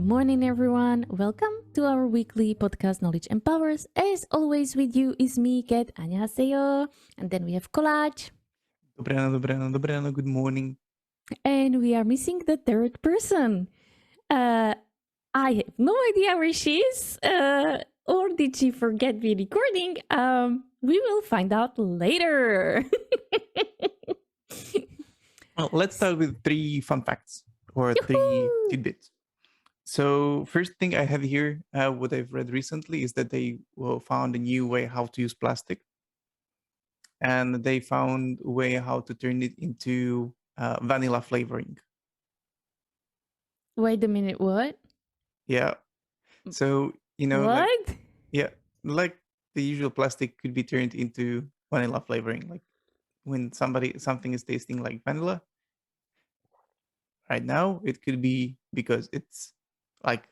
morning, everyone. Welcome to our weekly podcast, Knowledge Empowers. As always, with you is me, Kat. 안녕하세요. And then we have Collage. Dobrano, good morning. And we are missing the third person. I have no idea where she is. Or did she forget the recording? We will find out later. Well, let's start with 3 fun facts or 3 tidbits. So first thing I have here, what I've read recently is that they found a new way how to use plastic. And they found a way how to turn it into vanilla flavoring. Wait a minute, what? Yeah. So, what? like the usual plastic could be turned into vanilla flavoring. Like when something is tasting like vanilla, right now it could be because it's like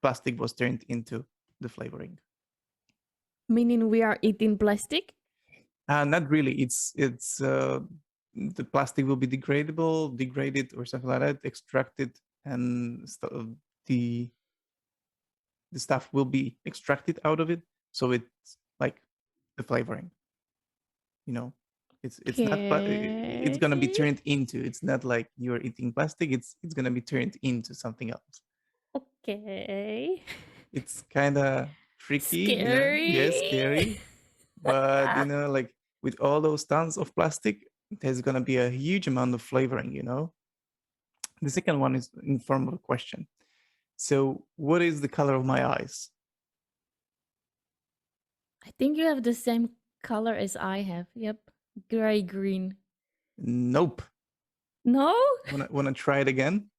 plastic was turned into the flavoring. Meaning we are eating plastic? Not really. It's the plastic will be degraded or something like that, extracted, and the stuff will be extracted out of it. So it's like the flavoring. It's not. It's gonna be turned into. It's not like you're eating plastic. It's gonna be turned into something else. Okay. It's kind of tricky. Scary. Yes, scary. But like with all those tons of plastic, there's gonna be a huge amount of flavoring. The second one is in form of a question. So, what is the color of my eyes? I think you have the same color as I have. Yep. Gray green. Nope. No? Wanna try it again?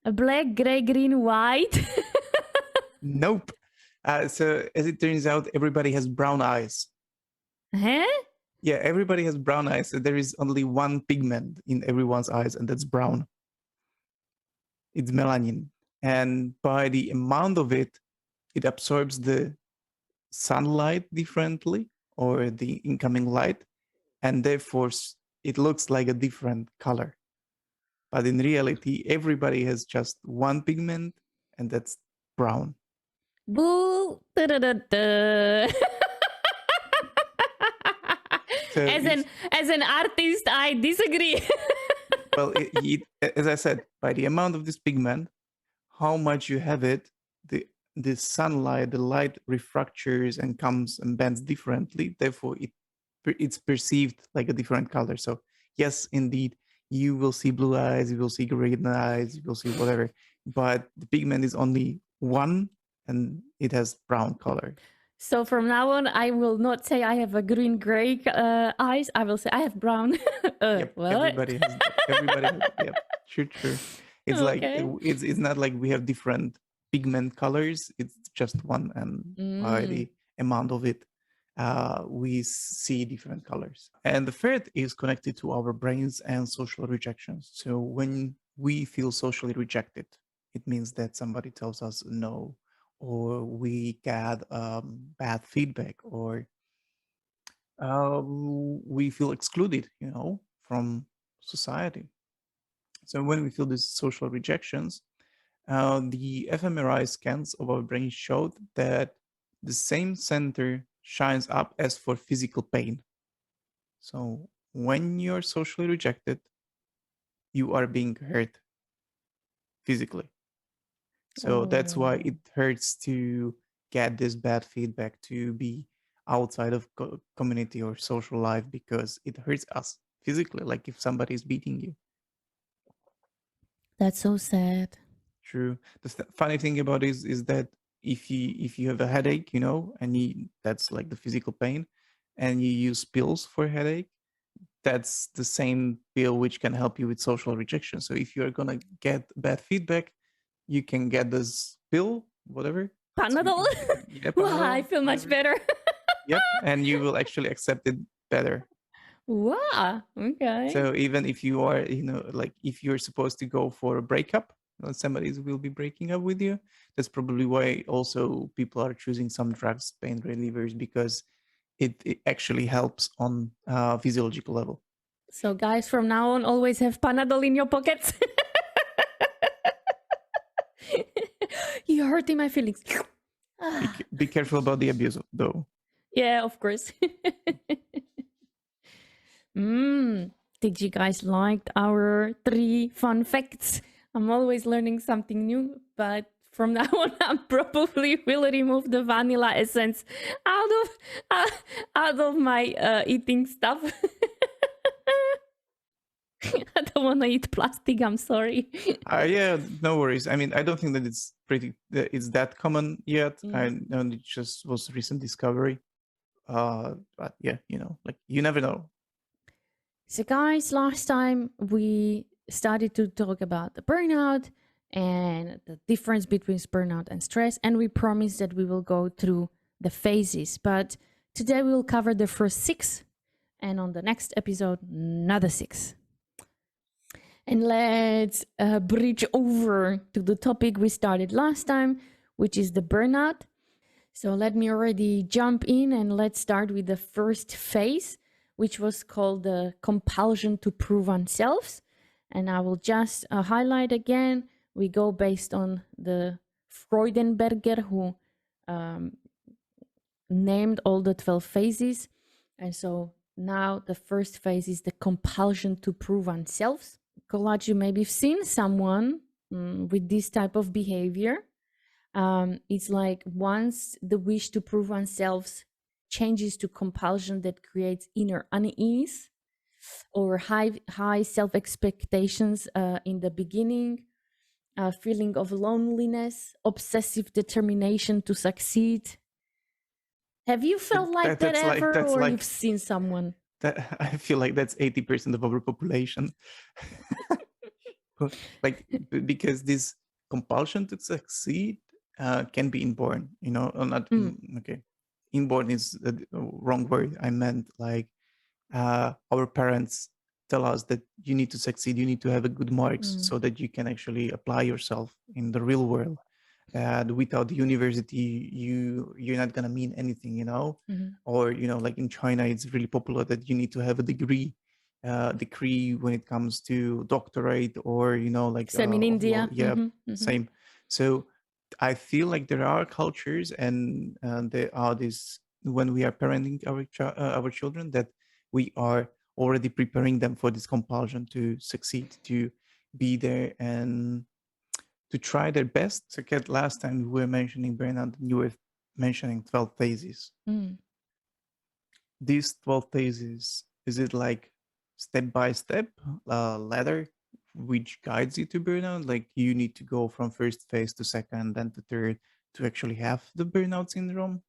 A black, gray, green, white. Nope. So as it turns out, everybody has brown eyes. Huh? Yeah, everybody has brown eyes. So there is only one pigment in everyone's eyes, and that's brown. It's melanin. And by the amount of it, it absorbs the sunlight differently or the incoming light, and therefore it looks like a different color. But in reality, everybody has just one pigment, and that's brown. Boo. So as an artist, I disagree. well, as I said, by the amount of this pigment, how much you have it, the sunlight, the light refractures and comes and bends differently. Therefore, it's perceived like a different color. So yes, indeed, you will see blue eyes, you will see green eyes, you will see whatever, but the pigment is only one, and it has brown color. So from now on, I will not say I have a green gray eyes. I will say I have brown. Yep, What? everybody has. Yep, true. It's like Okay. it's not like we have different pigment colors. It's just one, and by the amount of it, we see different colors. And the third is connected to our brains and social rejections. So when we feel socially rejected, it means that somebody tells us no, or we get bad feedback, or we feel excluded, from society. So when we feel these social rejections, the fMRI scans of our brain showed that the same center shines up as for physical pain. So when you're socially rejected, you are being hurt physically. So that's why it hurts to get this bad feedback, to be outside of community or social life, because it hurts us physically, like if somebody is beating you. That's so sad. True. The funny thing about it is that if you have a headache, and that's like the physical pain, and you use pills for headache, that's the same pill which can help you with social rejection. So if you're gonna get bad feedback, you can get this pill, whatever. Panadol? Yeah, Wow, I feel much better. Yep, and you will actually accept it better. Wow. Okay. So even if you are, like if you're supposed to go for a breakup, somebody will be breaking up with you. That's probably why also people are choosing some drugs, pain relievers, because it actually helps on physiological level. So guys, from now on, always have Panadol in your pockets. you're hurting my feelings. Be careful about the abuse, though. Yeah, of course. Did you guys like our 3 fun facts? I'm always learning something new, but from now on, I probably will remove the vanilla essence out of out of my eating stuff. I don't want to eat plastic. I'm sorry. Yeah, no worries. I mean, I don't think that it's that common yet. Mm. I know it just was a recent discovery. But yeah, like you never know. So, guys, last time we started to talk about the burnout and the difference between burnout and stress, and we promised that we will go through the phases. But today we will cover the first 6, and on the next episode, another 6. And let's bridge over to the topic we started last time, which is the burnout. So let me already jump in and let's start with the first phase, which was called the compulsion to prove oneself. And I will just highlight again, we go based on the Freudenberger who named all the 12 phases. And so now the first phase is the compulsion to prove oneself. Collage, you maybe have seen someone with this type of behavior. It's like once the wish to prove oneself changes to compulsion that creates inner unease or high self expectations in the beginning, a feeling of loneliness, obsessive determination to succeed. Have you felt like that ever, or you've seen someone? I feel like that's 80% of our population. Like because this compulsion to succeed can be inborn, or not. Okay, inborn is the wrong word. I meant like our parents tell us that you need to succeed, you need to have a good marks so that you can actually apply yourself in the real world. Without the university, you're not gonna mean anything, or like in China, it's really popular that you need to have a degree when it comes to doctorate, or like same in India. yeah, same. So I feel like there are cultures and there are this when we are parenting our children, that we are already preparing them for this compulsion to succeed, to be there and to try their best. So Kat, last time we were mentioning burnout, you were mentioning 12 phases. These 12 phases, is it like step-by-step ladder which guides you to burnout? Like you need to go from first phase to second, then to third to actually have the burnout syndrome?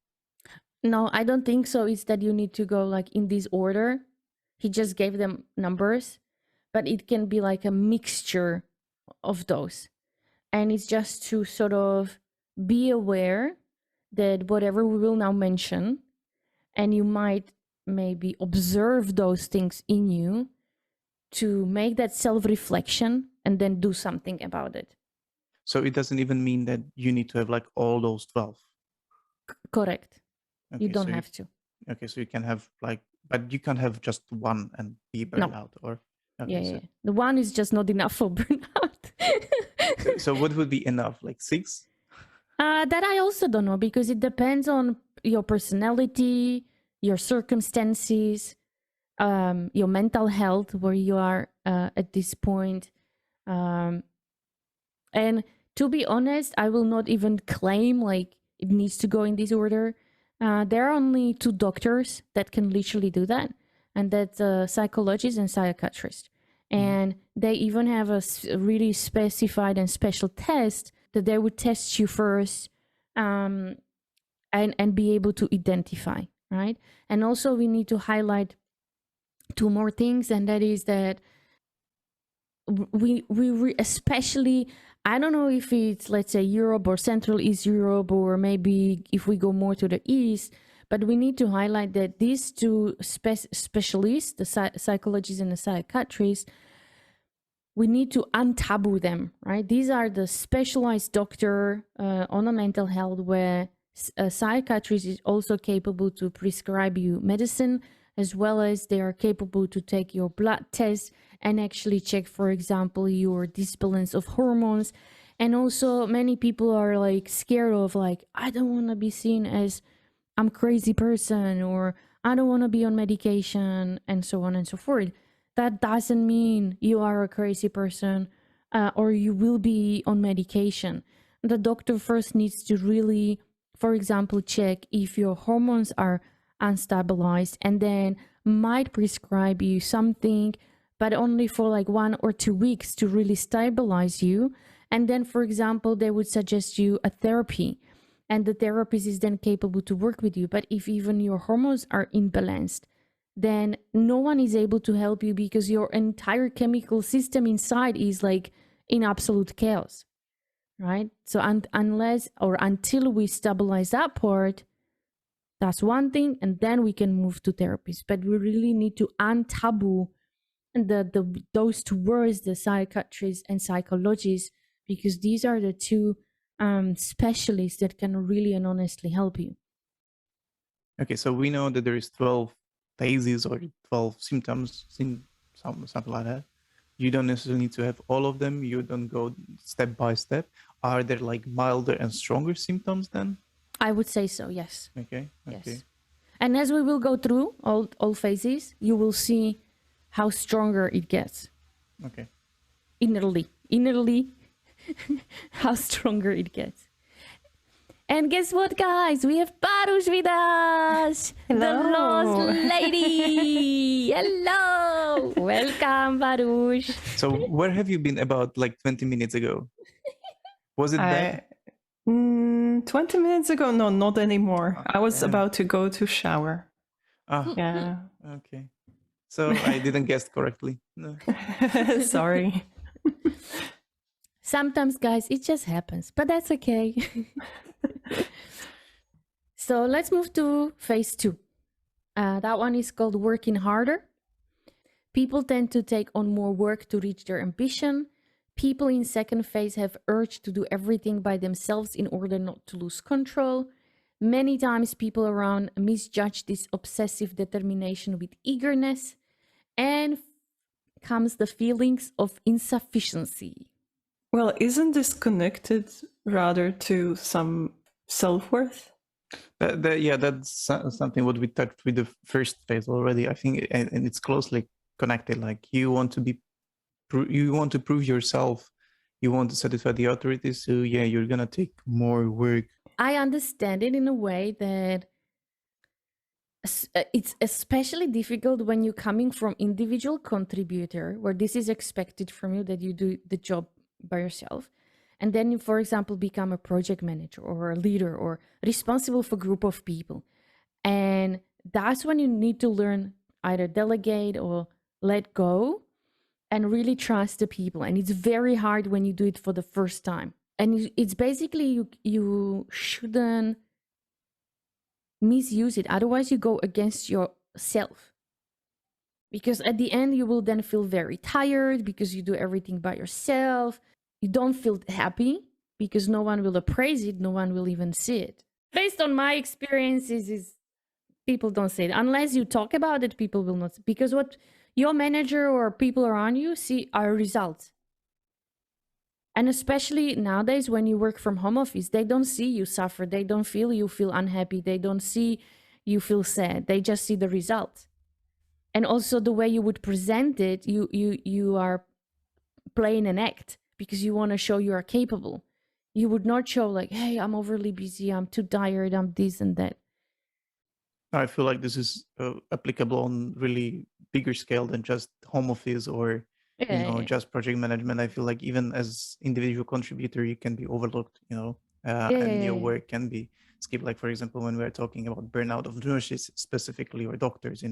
No, I don't think so. It's that you need to go like in this order. He just gave them numbers, but it can be like a mixture of those. And it's just to sort of be aware that whatever we will now mention, and you might maybe observe those things in you to make that self-reflection and then do something about it. So it doesn't even mean that you need to have like all those 12. Correct. Okay, you don't have to. Okay, so you can have like, but you can't have just one and be burned out, or okay, yeah. The one is just not enough for burnout. So what would be enough? Like 6? That I also don't know, because it depends on your personality, your circumstances, your mental health, where you are at this point. And to be honest, I will not even claim like it needs to go in this order. There are only 2 doctors that can literally do that, and that's a psychologist and psychiatrist. And they even have a really specified and special test that they would test you first and be able to identify, right? And also we need to highlight 2 more things, and that is that we especially, I don't know if it's, let's say, Europe or Central East Europe, or maybe if we go more to the East, but we need to highlight that these 2 specialists, the psychologists and the psychiatrists, we need to untaboo them, right? These are the specialized doctor on a mental health, where a psychiatrist is also capable to prescribe you medicine, as well as they are capable to take your blood test and actually check, for example, your disbalance of hormones. And also many people are like scared of like, I don't want to be seen as I'm a crazy person, or I don't want to be on medication, and so on and so forth. That doesn't mean you are a crazy person, or you will be on medication. The doctor first needs to really, for example, check if your hormones are unstabilized, and then might prescribe you something, but only for like 1 or 2 weeks to really stabilize you. And then, for example, they would suggest you a therapy, and the therapist is then capable to work with you. But if even your hormones are imbalanced, then no one is able to help you, because your entire chemical system inside is like in absolute chaos, right? So unless or until we stabilize that part, that's one thing, and then we can move to therapies. But we really need to untaboo those two words, the psychiatrists and psychologists, because these are the two specialists that can really and honestly help you. Okay, so we know that there is 12 phases or 12 symptoms, something like that. You don't necessarily need to have all of them. You don't go step by step. Are there like milder and stronger symptoms then? I would say so, yes. Okay. Yes. And as we will go through all phases, you will see how stronger it gets. Okay. Innerly, how stronger it gets. And guess what, guys? We have Baruch with us, the lost lady. Hello, welcome, Baruch. So where have you been about like 20 minutes ago? Was it bad? 20 minutes ago? No, not anymore. Oh, I was damn. about to go to shower. Ah, Yeah. okay. So I didn't guess correctly. No. Sorry. Sometimes, guys, it just happens, but that's okay. So let's move to phase 2. That one is called working harder. People tend to take on more work to reach their ambition. People in second phase have urge to do everything by themselves in order not to lose control. Many times people around misjudge this obsessive determination with eagerness, and comes the feelings of insufficiency. Well, isn't this connected rather to some self-worth? Yeah, that's something what we touched with the first phase already. I think, and it's closely connected. Like you want to prove yourself, you want to satisfy the authorities. So yeah, you're gonna take more work. I understand it in a way that it's especially difficult when you're coming from individual contributor, where this is expected from you, that you do the job by yourself, and then you, for example, become a project manager or a leader or responsible for a group of people. And that's when you need to learn either delegate or let go and really trust the people. And it's very hard when you do it for the first time. And it's basically you shouldn't misuse it. Otherwise, you go against yourself. Because at the end, you will then feel very tired because you do everything by yourself. You don't feel happy because no one will appraise it. No one will even see it. Based on my experiences, is people don't say it. Unless you talk about it, people will not. Because what your manager or people around you see are results. And especially nowadays, when you work from home office, they don't see you suffer. They don't feel you feel unhappy. They don't see you feel sad. They just see the results. And also the way you would present it, you are playing an act because you want to show you are capable. You would not show like, hey, I'm overly busy. I'm too tired. I'm this and that. I feel like this is applicable on really bigger scale than just home office or just project management. I feel like even as individual contributor, you can be overlooked, and your work can be skipped. Like, for example, when we're talking about burnout of nurses specifically, or doctors,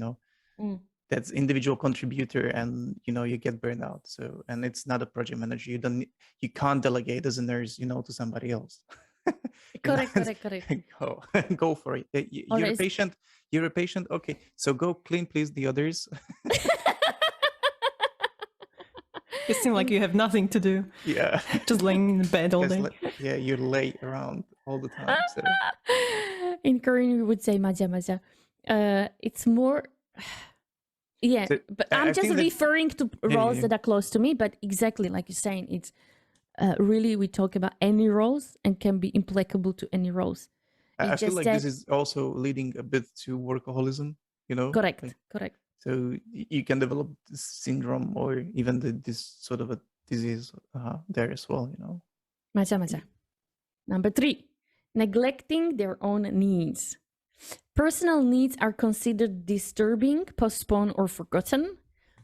that's individual contributor, and you get burnout. So, and it's not a project manager. You can't delegate as a nurse, to somebody else. Correct. Go for it. You're a patient. You're a patient. Okay, so go clean, please, the others. You seem like you have nothing to do. Yeah, just laying in bed all day. You lay around all the time. So. In Korean, we would say maja. It's more. Yeah, so, but I'm just referring to roles that are close to me. But exactly like you're saying, it's really we talk about any roles and can be applicable to any roles. I It's feel just like this is also leading a bit to workaholism, you know? correct, Like, correct. so you can develop this syndrome or even this sort of a disease there as well, you know? Macam-macam. Number 3, neglecting their own needs. Personal needs are considered disturbing, postponed, or forgotten.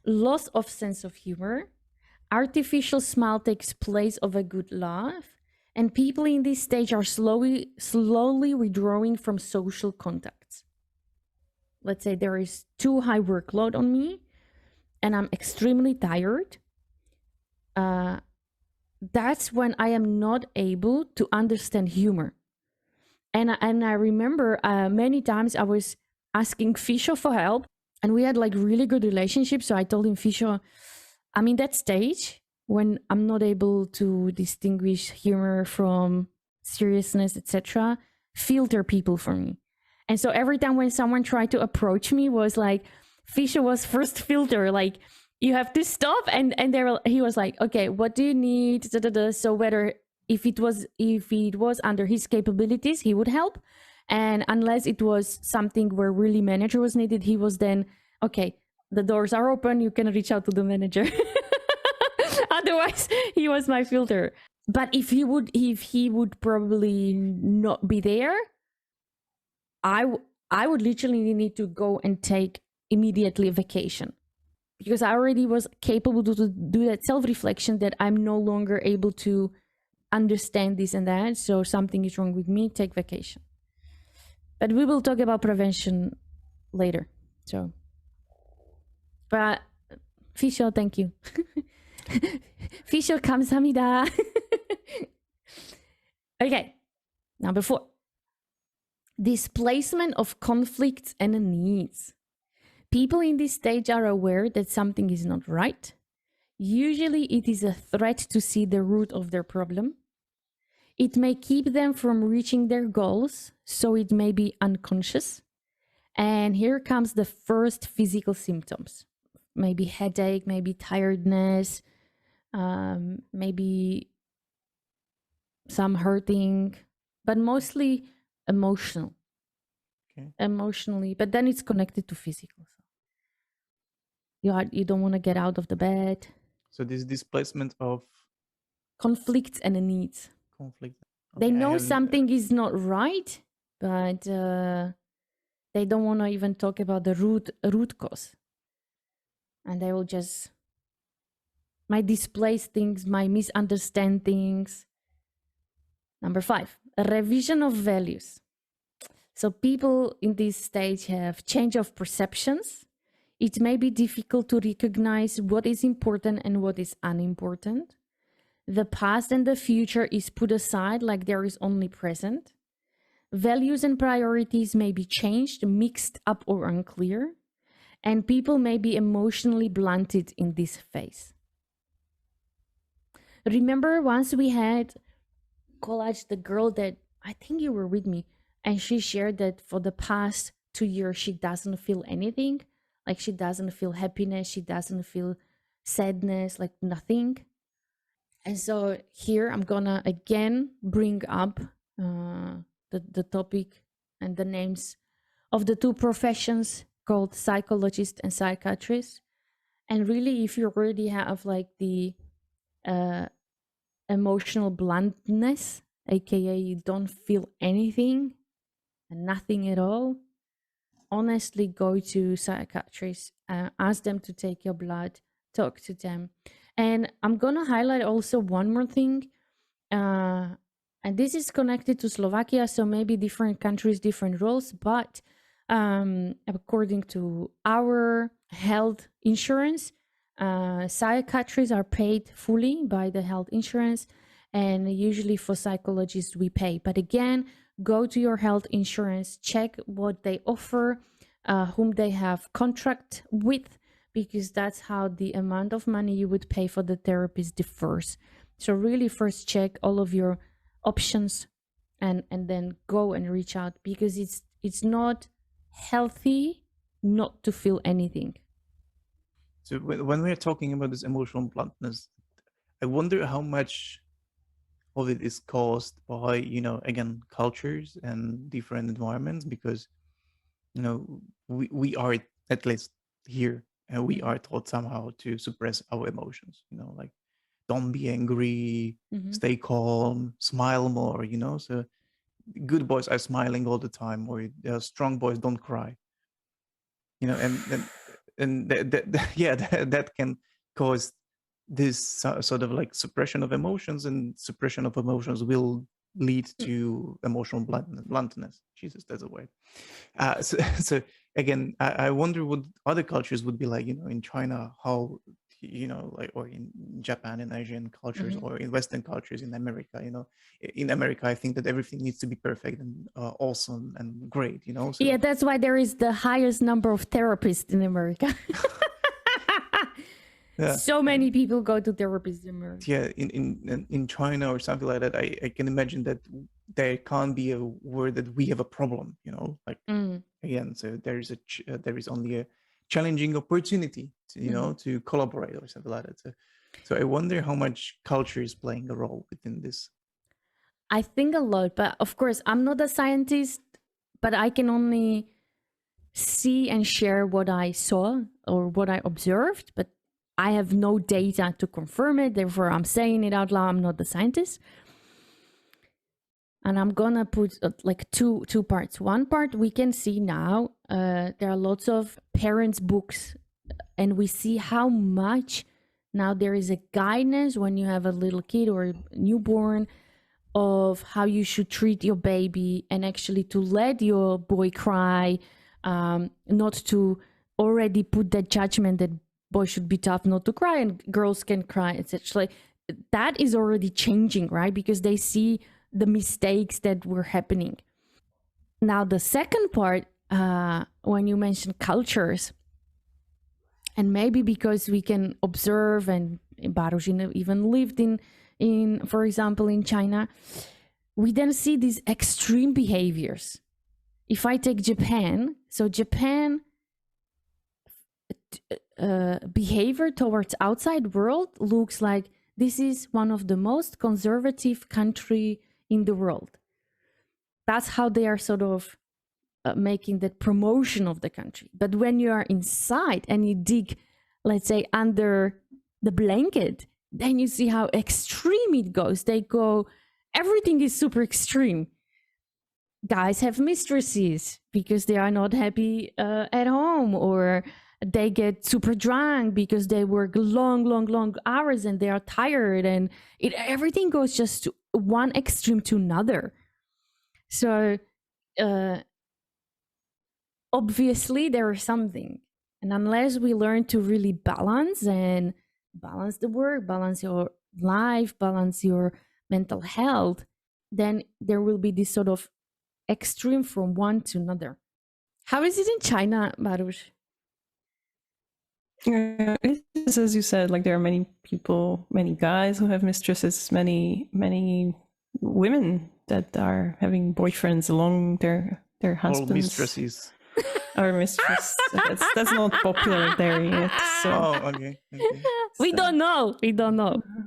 Loss of sense of humor. Artificial smile takes place of a good laugh. And people in this stage are slowly withdrawing from social contacts. Let's say there is too high workload on me and I'm extremely tired. That's when I am not able to understand humor. And I remember many times I was asking Fisho for help, and we had like really good relationships. So I told him, Fisho, I'm in that stage when I'm not able to distinguish humor from seriousness, etc. Filter people for me. And so every time when someone tried to approach me was like, Fisho was first filter, like you have to stop. And he was like, okay, what do you need? Da, da, da. So whether if it was under his capabilities, he would help. And unless it was something where really manager was needed, he was then, okay, the doors are open, you can reach out to the manager. Otherwise, he was my filter. But if he would probably not be there, I would literally need to go and take immediately a vacation, because I already was capable to do that self-reflection that I'm no longer able to understand this and that. So something is wrong with me, take vacation. But we will talk about prevention later. So, but Fisho, thank you. Fisho 감사합니다. Okay, number 4. Displacement of conflicts and needs. People in this stage are aware that something is not right. Usually it is a threat to see the root of their problem. It may keep them from reaching their goals, so it may be unconscious. And here comes the first physical symptoms. Maybe headache, maybe tiredness, maybe some hurting, but mostly emotional. Okay. Emotionally, but then it's connected to physical. You don't want to get out of the bed. So this displacement of Conflicts and needs. conflict. They Okay, I know haven't- something is not right, but they don't want to even talk about the root cause. And they will just might displace things, might misunderstand things. Number 5, a revision of values. So people in this stage have change of perceptions. It may be difficult to recognize what is important and what is unimportant. The past and the future is put aside like there is only present. Values and priorities may be changed, mixed up, or unclear. And people may be emotionally blunted in this phase. Remember once we had Collage, the girl that I think you were with me, and she shared that for the past 2 years, she doesn't feel anything. Like she doesn't feel happiness. She doesn't feel sadness, like nothing. And so here I'm gonna again bring up the topic and the names of the 2 professions called psychologist and psychiatrist. And really, if you already have like the emotional bluntness, aka you don't feel anything and nothing at all, honestly go to psychiatrists, ask them to take your blood, talk to them. And I'm gonna highlight also one more thing, and this is connected to Slovakia, so maybe different countries, different rules, but according to our health insurance, psychiatrists are paid fully by the health insurance, and usually for psychologists we pay. But again, go to your health insurance, check what they offer, whom they have contract with, because that's how the amount of money you would pay for the therapist differs. So really first check all of your options and then go and reach out, because it's not healthy not to feel anything. So when we're talking about this emotional bluntness, I wonder how much of it is caused by, again, cultures and different environments, because we are, at least here, and we are taught somehow to suppress our emotions, like, don't be angry, stay calm, smile more, so good boys are smiling all the time, or strong boys don't cry, and yeah, that can cause this sort of like suppression of emotions, and suppression of emotions will lead to emotional bluntness. Jesus, that's a word. So again, I wonder what other cultures would be like, in China, how, like, or in Japan, in Asian cultures, or in Western cultures, in America. In America, I think that everything needs to be perfect and awesome and great. So Yeah, that's why there is the highest number of therapists in America. yeah, So many people go to therapists in America. yeah, in China or something like that, I can imagine that there can't be a word that we have a problem, like, again, so there is only a challenging opportunity to, to collaborate or something like that. So I wonder how much culture is playing a role within this. I think a lot, but of course, I'm not a scientist, but I can only see and share what I saw or what I observed, but I have no data to confirm it. Therefore, I'm saying it out loud. I'm not the scientist. And I'm gonna put like two parts. One part we can see now. There are lots of parents' books, and we see how much now there is a guidance when you have a little kid or a newborn of how you should treat your baby, and actually to let your boy cry, not to already put that judgment that boys should be tough not to cry and girls can cry. It's actually, that is already changing, right? Because they see the mistakes that were happening. Now, the second part, when you mention cultures, and maybe because we can observe, and Baruch even lived in, for example, in China, we then see these extreme behaviors. If I take Japan, so Japan behavior towards outside world looks like this is one of the most conservative country in the world. That's how they are sort of making that promotion of the country. But when you are inside and you dig, let's say, under the blanket, then you see how extreme it goes. They go, everything is super extreme. Guys have mistresses because they are not happy at home, or they get super drunk because they work long hours and they are tired, and everything goes just to one extreme to another. So obviously there is something, and unless we learn to really balance the work, balance your life, balance your mental health, then there will be this sort of extreme from one to another. How is it in China, Baruch? It is, as you said, like there are many people, many guys who have mistresses, many women that are having boyfriends along their All husbands mistresses. or mistress. That's not popular there yet. So Oh, okay. We don't know.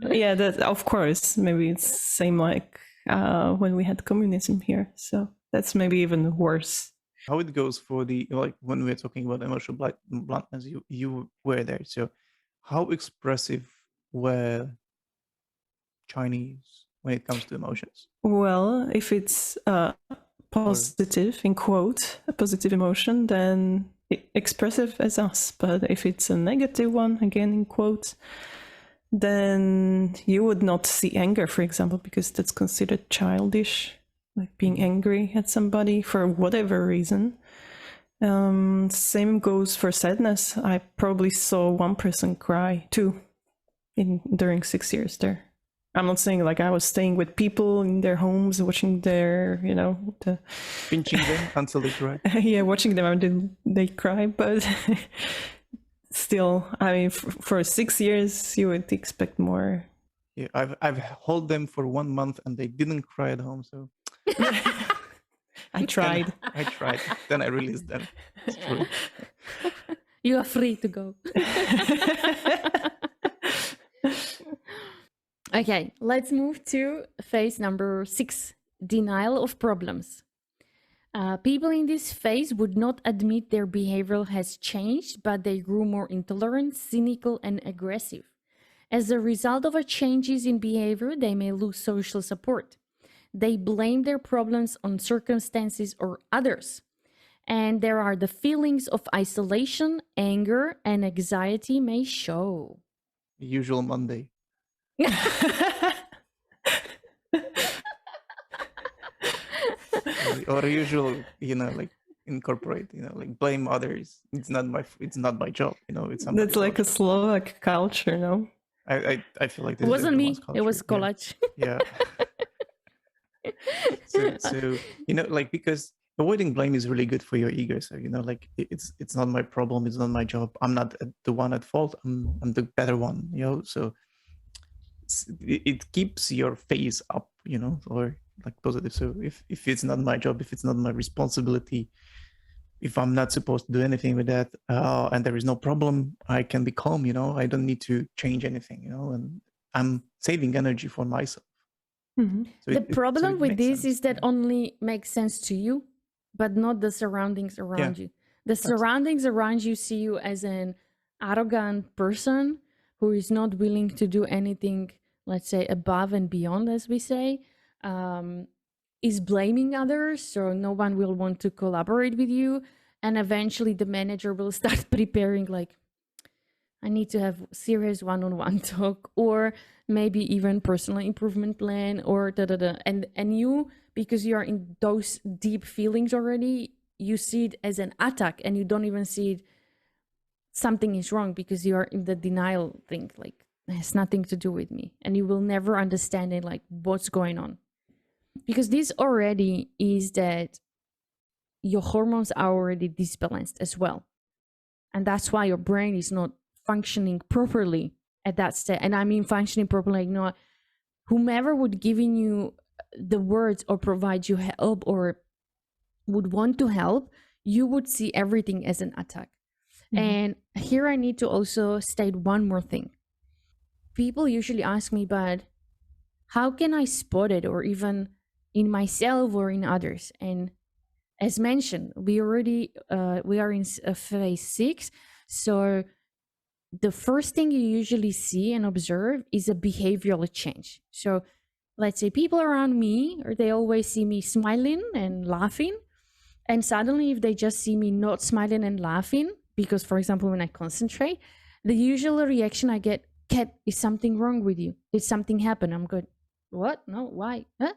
yeah, that of course. Maybe it's same like when we had communism here. So that's maybe even worse. How it goes for the, like, when we're talking about emotional bluntness, you were there. So how expressive were Chinese when it comes to emotions? Well, if it's positive, in quote, a positive emotion, then expressive as us. But if it's a negative one, again in quotes, then you would not see anger, for example, because that's considered childish, like being angry at somebody for whatever reason. Same goes for sadness. I probably saw one person cry too during 6 years there. I'm not saying like I was staying with people in their homes, watching their, Pinching them until they cry. yeah, watching them until they cry. But still, I mean, for 6 years, you would expect more. Yeah, I've held them for 1 month and they didn't cry at home. So I tried. I tried. Then I released them. It's true. You are free to go. Okay, let's move to phase number 6, denial of problems. People in this phase would not admit their behavior has changed, but they grew more intolerant, cynical, and aggressive. As a result of a changes in behavior, they may lose social support. They blame their problems on circumstances or others. And there are the feelings of isolation, anger, and anxiety may show. Usual Monday. Or usual, like incorporate, like blame others. It's not my job, it's somebody That's like a else's job. Slovak culture, no? I feel like this It is wasn't me, everyone's culture. it was collage. Yeah. So like, because avoiding blame is really good for your ego. So like, it's not my problem, it's not my job, I'm not the one at fault, I'm the better one, so it keeps your face up, or like positive. So if it's not my job, if it's not my responsibility, if I'm not supposed to do anything with that, and there is no problem, I can be calm, I don't need to change anything, and I'm saving energy for myself. Mm-hmm. So The problem with this is that yeah. only makes sense to you, but not the surroundings around you. The surroundings around you see you as an arrogant person who is not willing to do anything, let's say, above and beyond, as we say, is blaming others. So no one will want to collaborate with you. And eventually the manager will start preparing, like, I need to have serious one-on-one talk, or maybe even personal improvement plan, or da da da. And you, because you are in those deep feelings already, you see it as an attack, and you don't even see it. Something is wrong because you are in the denial thing. Like, it has nothing to do with me, and you will never understand it. Like, what's going on? Because this already is that your hormones are already disbalanced as well, and that's why your brain is not functioning properly at that state. And I mean functioning properly, like, whomever would giving you the words or provide you help or would want to help, you would see everything as an attack. And here I need to also state one more thing. People usually ask me, but how can I spot it, or even in myself or in others? And as mentioned, we are in phase 6. So the first thing you usually see and observe is a behavioral change. So let's say people around me, or they always see me smiling and laughing. And suddenly, if they just see me not smiling and laughing, because, for example, when I concentrate, the usual reaction I get, Kat, is something wrong with you? Did something happen? I'm good. What? No, why? Huh?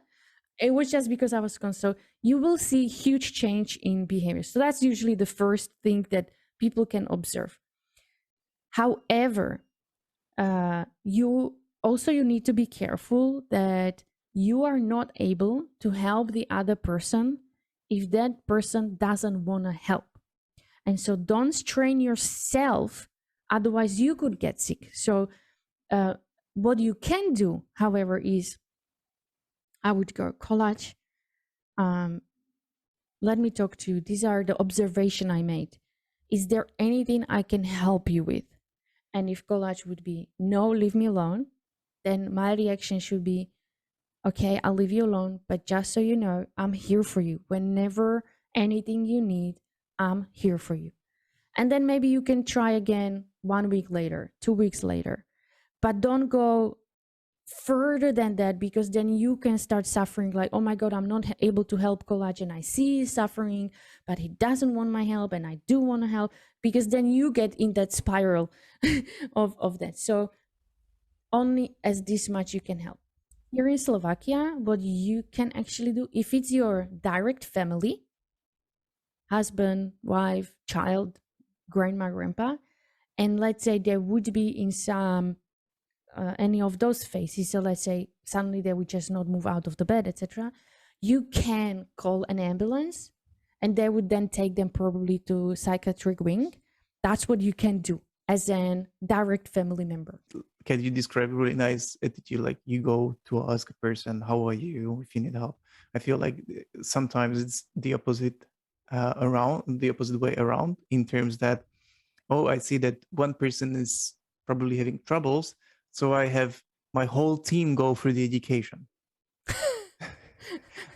It was just because I was so you will see huge change in behavior. So that's usually the first thing that people can observe. However, you need to be careful that you are not able to help the other person if that person doesn't want to help. And so don't strain yourself, otherwise you could get sick. So what you can do, however, is I would go, collage, let me talk to you. These are the observation I made. Is there anything I can help you with? And if collage would be, no, leave me alone, then my reaction should be, okay, I'll leave you alone, but just so you know, I'm here for you. Whenever anything you need, I'm here for you. And then maybe you can try again 1 week later, 2 weeks later, but don't go further than that, because then you can start suffering, like, oh my God, I'm not able to help collage, and I see he's suffering, but he doesn't want my help, and I do want to help, because then you get in that spiral of that. So only as this much you can help. Here in Slovakia, what you can actually do, if it's your direct family, husband, wife, child, grandma, grandpa, and let's say there would be in some any of those phases, so let's say suddenly they would just not move out of the bed, etc., you can call an ambulance, and they would then take them probably to psychiatric wing. That's what you can do as an direct family member. Can you describe a really nice attitude, like you go to ask a person, how are you, if you need help? I feel like sometimes it's the opposite way around, in terms that, oh, I see that one person is probably having troubles, so I have my whole team go through the education.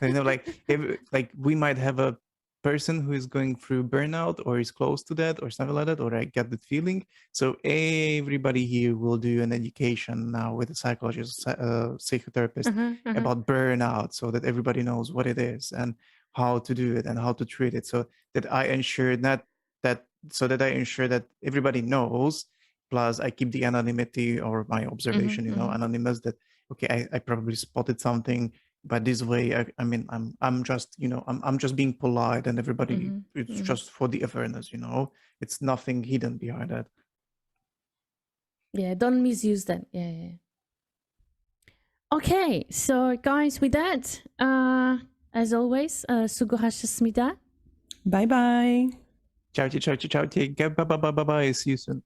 Like we might have a person who is going through burnout or is close to that or something like that, or I get that feeling. So everybody here will do an education now with a psychologist, psychotherapist about burnout, so that everybody knows what it is and how to do it and how to treat it. So that I ensure that everybody knows. Plus, I keep the anonymity or my observation, anonymous. That okay, I probably spotted something. But this way, I'm just, I'm just being polite, and everybody, it's just for the awareness, it's nothing hidden behind that. Yeah, don't misuse that. Yeah. Okay, so guys, with that, as always, 수고하셨습니다. Bye bye. Ciao, ciao, ciao, ciao. Bye. See you soon.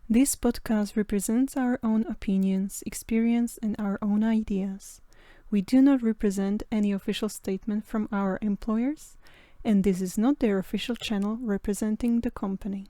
This podcast represents our own opinions, experience, and our own ideas. We do not represent any official statement from our employers, and this is not their official channel representing the company.